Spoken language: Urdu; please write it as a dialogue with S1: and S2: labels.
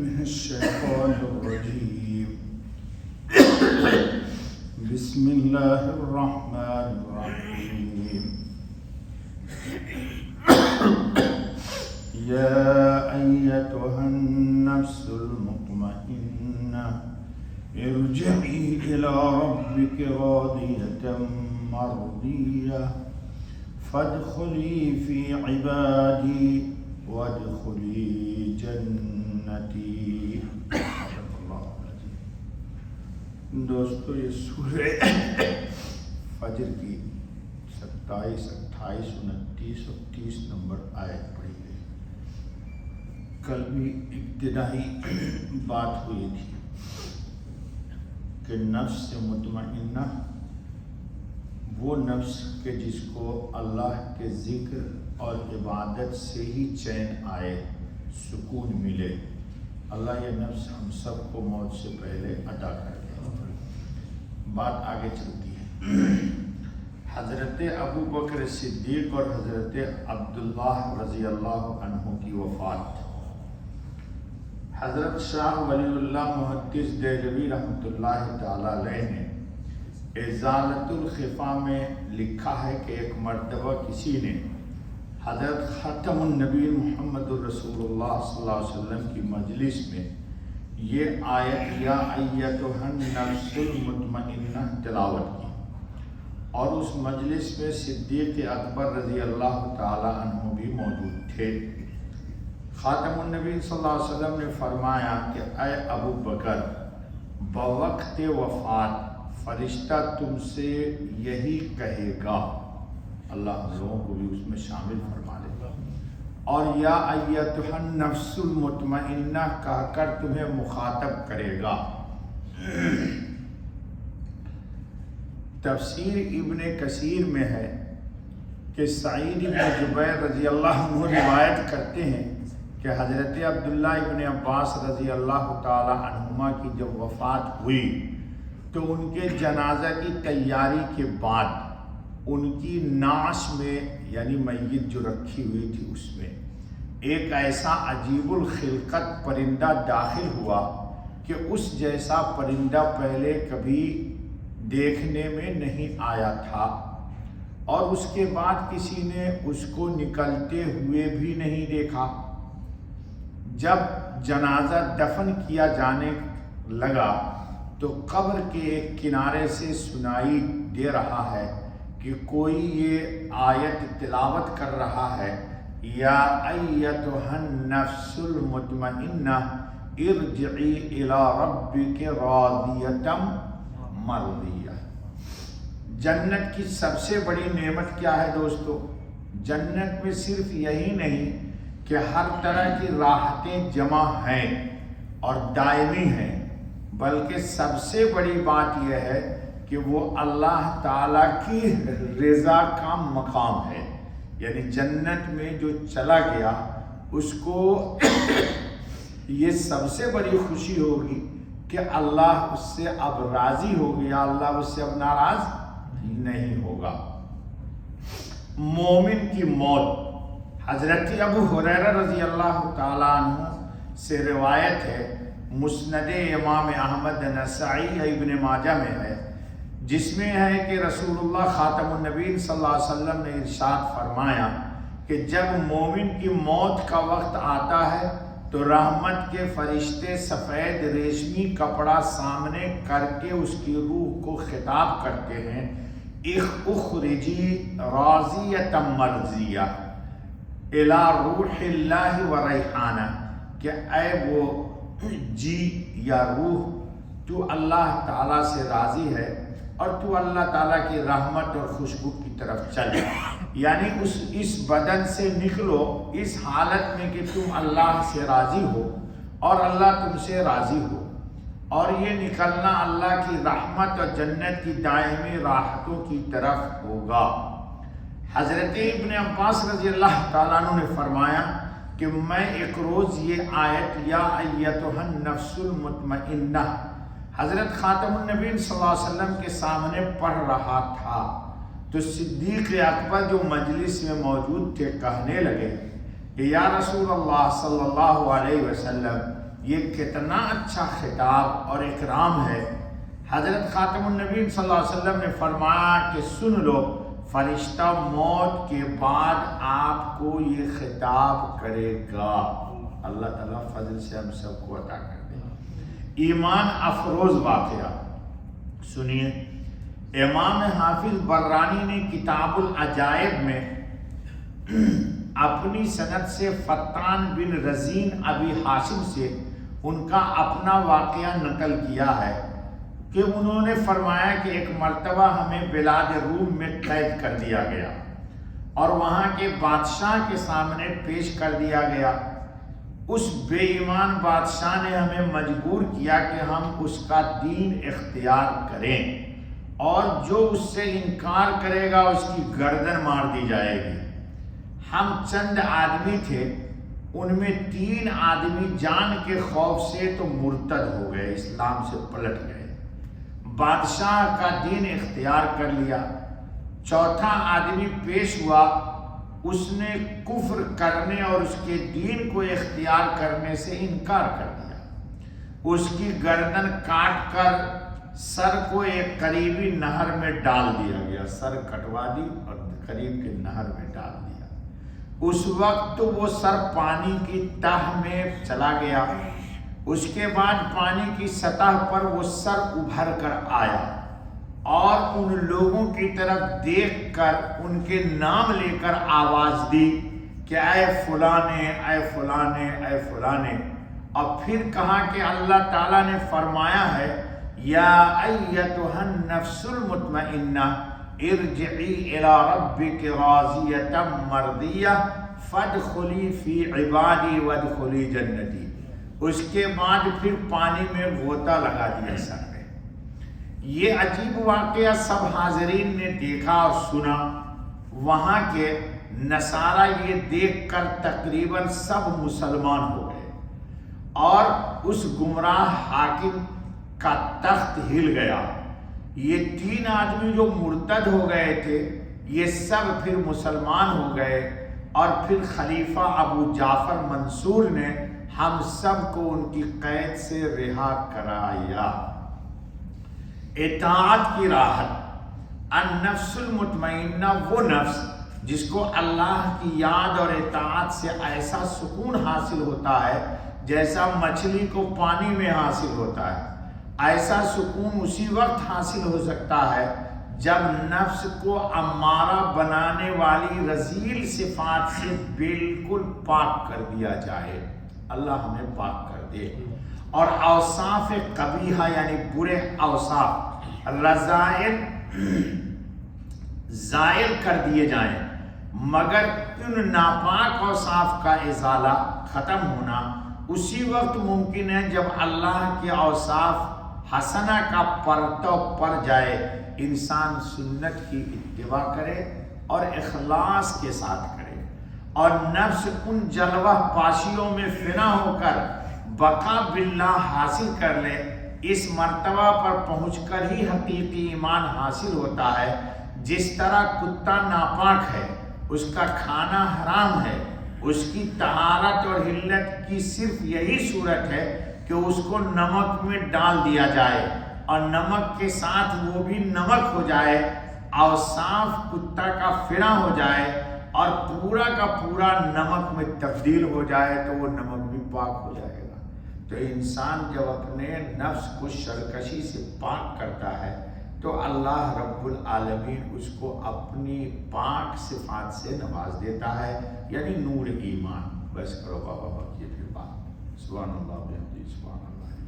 S1: من الشيطان الرجيم بسم الله الرحمن الرحيم يا أيتها النفس المطمئنة ارجعي إلى ربك راضية مرضية فادخلي في عبادي وادخلی جنتی. دوستو یہ سورہ فجر کی 27, 28, 29 اور 30 نمبر آیت پڑھی گئی. کل بھی ابتدائی بات ہوئی تھی کہ نفس مطمئنہ وہ نفس کہ جس کو اللہ کے ذکر اور عبادت سے ہی چین آئے, سکون ملے. اللہ یہ نفس ہم سب کو موت سے پہلے عطا کر دے. بات آگے چلتی ہے. حضرت ابو بکر صدیق اور حضرت عبداللہ رضی اللہ عنہ کی وفات. حضرت شاہ ولی اللہ محدث دہلوی رحمۃ اللہ تعالی علیہ نے ازالۃ الخفا میں لکھا ہے کہ ایک مرتبہ کسی نے حضرت خاتم النبی محمد الرسول اللہ صلی اللہ علیہ وسلم کی مجلس میں یہ آیت یا ایتھا النفس المطمئنہ تلاوت کی, اور اس مجلس میں صدیق اکبر رضی اللہ تعالی عنہ بھی موجود تھے. خاتم النبی صلی اللہ علیہ وسلم نے فرمایا کہ اے ابو بکر, بوقت وفات فرشتہ تم سے یہی کہے گا. اللہ ہم لوگوں کو بھی اس میں شامل فرما لے گا. اور یا ایتھا النفس المطمئنہ کہہ کر تمہیں مخاطب کرے گا. تفسیر ابن کثیر میں ہے کہ سعید بن جبیر رضی اللہ عنہ روایت کرتے ہیں کہ حضرت عبداللہ ابن عباس رضی اللہ تعالی عنہما کی جب وفات ہوئی تو ان کے جنازہ کی تیاری کے بعد ان کی نعش میں, یعنی میت جو رکھی ہوئی تھی, اس میں ایک ایسا عجیب الخلقت پرندہ داخل ہوا کہ اس جیسا پرندہ پہلے کبھی دیکھنے میں نہیں آیا تھا, اور اس کے بعد کسی نے اس کو نکلتے ہوئے بھی نہیں دیکھا. جب جنازہ دفن کیا جانے لگا تو قبر کے ایک کنارے سے سنائی دے رہا ہے کہ کوئی یہ آیت تلاوت کر رہا ہے, یا ایتھا النفس المطمئنہ ارجعی الی ربک راضیۃ مرضیہ. جنت کی سب سے بڑی نعمت کیا ہے دوستو؟ جنت میں صرف یہی نہیں کہ ہر طرح کی راحتیں جمع ہیں اور دائمی ہیں, بلکہ سب سے بڑی بات یہ ہے کہ وہ اللہ تعالیٰ کی رضا کا مقام ہے. یعنی جنت میں جو چلا گیا اس کو یہ سب سے بڑی خوشی ہوگی کہ اللہ اس سے اب راضی ہو گیا, اللہ اس سے اب ناراض نہیں ہوگا. مومن کی موت. حضرت ابو ہریرہ رضی اللہ تعالیٰ عنہ سے روایت ہے, مسند امام احمد, نسائی, ابن ماجہ میں ہے, جس میں ہے کہ رسول اللہ خاتم النبی صلی اللہ علیہ وسلم نے ارشاد فرمایا کہ جب مومن کی موت کا وقت آتا ہے تو رحمت کے فرشتے سفید ریشمی کپڑا سامنے کر کے اس کی روح کو خطاب کرتے ہیں, اخرجی راضیۃ مرضیہ الی روح اللہ و ریحانہ, کہ اے وہ جی یا روح, تو اللہ تعالیٰ سے راضی ہے اور تو اللہ تعالیٰ کی رحمت اور خوشبو کی طرف چل. یعنی اس بدن سے نکلو اس حالت میں کہ تم اللہ سے راضی ہو اور اللہ تم سے راضی ہو, اور یہ نکلنا اللہ کی رحمت اور جنت کی دائمی راحتوں کی طرف ہوگا. حضرت ابن عباس رضی اللہ تعالیٰ عنہ نے فرمایا کہ میں ایک روز یہ آیت یا ایتھا النفس المطمئنہ حضرت خاتم النبی صلی اللہ علیہ وسلم کے سامنے پڑھ رہا تھا تو صدیق اکبر جو مجلس میں موجود تھے کہنے لگے کہ یا رسول اللہ صلی اللہ علیہ وسلم, یہ کتنا اچھا خطاب اور اکرام ہے۔ حضرت خاتم النبی صلی اللہ علیہ وسلم نے فرمایا کہ سن لو، فرشتہ موت کے بعد آپ کو یہ خطاب کرے گا۔ اللہ تعالیٰ فضل سے ہم سب کو عطا کر دے۔ ایمان افروز واقعہ سنیے، امام حافظ برانی نے کتاب العجائب میں اپنی سند سے فتان بن رزین ابی ہاشم سے ان کا اپنا واقعہ نقل کیا ہے کہ انہوں نے فرمایا کہ ایک مرتبہ ہمیں بلاد روم میں قید کر دیا گیا اور وہاں کے بادشاہ کے سامنے پیش کر دیا گیا۔ اس بے ایمان بادشاہ نے ہمیں مجبور کیا کہ ہم اس کا دین اختیار کریں، اور جو اس سے انکار کرے گا اس کی گردن مار دی جائے گی۔ ہم چند آدمی تھے، ان میں 3 آدمی جان کے خوف سے تو مرتد ہو گئے، اسلام سے پلٹ گئے، بادشاہ کا دین اختیار کر لیا۔ چوتھا آدمی پیش ہوا، اس نے کفر کرنے اور اس کے دین کو اختیار کرنے سے انکار کر دیا۔ اس کی گردن کاٹ کر سر کو ایک قریبی نہر میں ڈال دیا گیا، سر کٹوا دی اور قریب کے نہر میں ڈال دیا۔ اس وقت وہ سر پانی کی تہ میں چلا گیا، اس کے بعد پانی کی سطح پر وہ سر ابھر کر آیا اور ان لوگوں کی طرف دیکھ کر ان کے نام لے کر آواز دی کہ اے فلانے، اے فلانے، اے فلانے، اور پھر کہا کہ اللہ تعالیٰ نے فرمایا ہے یا ایتھا النفس المطمئنہ ارجعی الی ربک راضیۃ مرضیہ فادخلی فی عبادی وادخلی جنتی۔ اس کے بعد پھر پانی میں غوطہ لگا دیا سر میں۔ یہ عجیب واقعہ سب حاضرین نے دیکھا اور سنا۔ وہاں کے نصارہ یہ دیکھ کر تقریباً سب مسلمان ہو گئے اور اس گمراہ حاکم کا تخت ہل گیا۔ یہ 3 آدمی جو مرتد ہو گئے تھے یہ سب پھر مسلمان ہو گئے، اور پھر خلیفہ ابو جعفر منصور نے ہم سب کو ان کی قید سے رہا کرایا۔ اطاعت کی راحت۔ النفس المطمئنہ وہ نفس جس کو اللہ کی یاد اور اطاعت سے ایسا سکون حاصل ہوتا ہے جیسا مچھلی کو پانی میں حاصل ہوتا ہے۔ ایسا سکون اسی وقت حاصل ہو سکتا ہے جب نفس کو امارہ بنانے والی رذیل صفات سے بالکل پاک کر دیا جائے۔ اللہ ہمیں پاک کر دے، اور اوصاف قبیحہ یعنی برے اوصاف رذائل زائل کر دیے جائیں، مگر ان ناپاک اوصاف کا ازالہ ختم ہونا اسی وقت ممکن ہے جب اللہ کے اوصاف حسنہ کا پرتو پڑ جائے، انسان سنت کی اتباع کرے اور اخلاص کے ساتھ کرے، اور نفس ان جلوہ پاشیوں میں فنا ہو کر بقا باللہ حاصل کر لے۔ اس مرتبہ پر پہنچ کر ہی حقیقی ایمان حاصل ہوتا ہے۔ جس طرح کتا ناپاک ہے، اس کا کھانا حرام ہے، اس کی طہارت اور حلت کی صرف یہی صورت ہے کہ اس کو نمک میں ڈال دیا جائے اور نمک کے ساتھ وہ بھی نمک ہو جائے، اوصاف کتا کا فنا ہو جائے اور پورا کا پورا نمک میں تبدیل ہو جائے تو وہ نمک بھی پاک ہو جائے گا۔ تو انسان جب اپنے نفس کو سرکشی سے پاک کرتا ہے تو اللہ رب العالمین اس کو اپنی پاک صفات سے نواز دیتا ہے، یعنی نور ایمان۔ بس کرو بابا، بقیہ پھر بات۔ سبحان اللہ بحمدہ، سبحان اللہ۔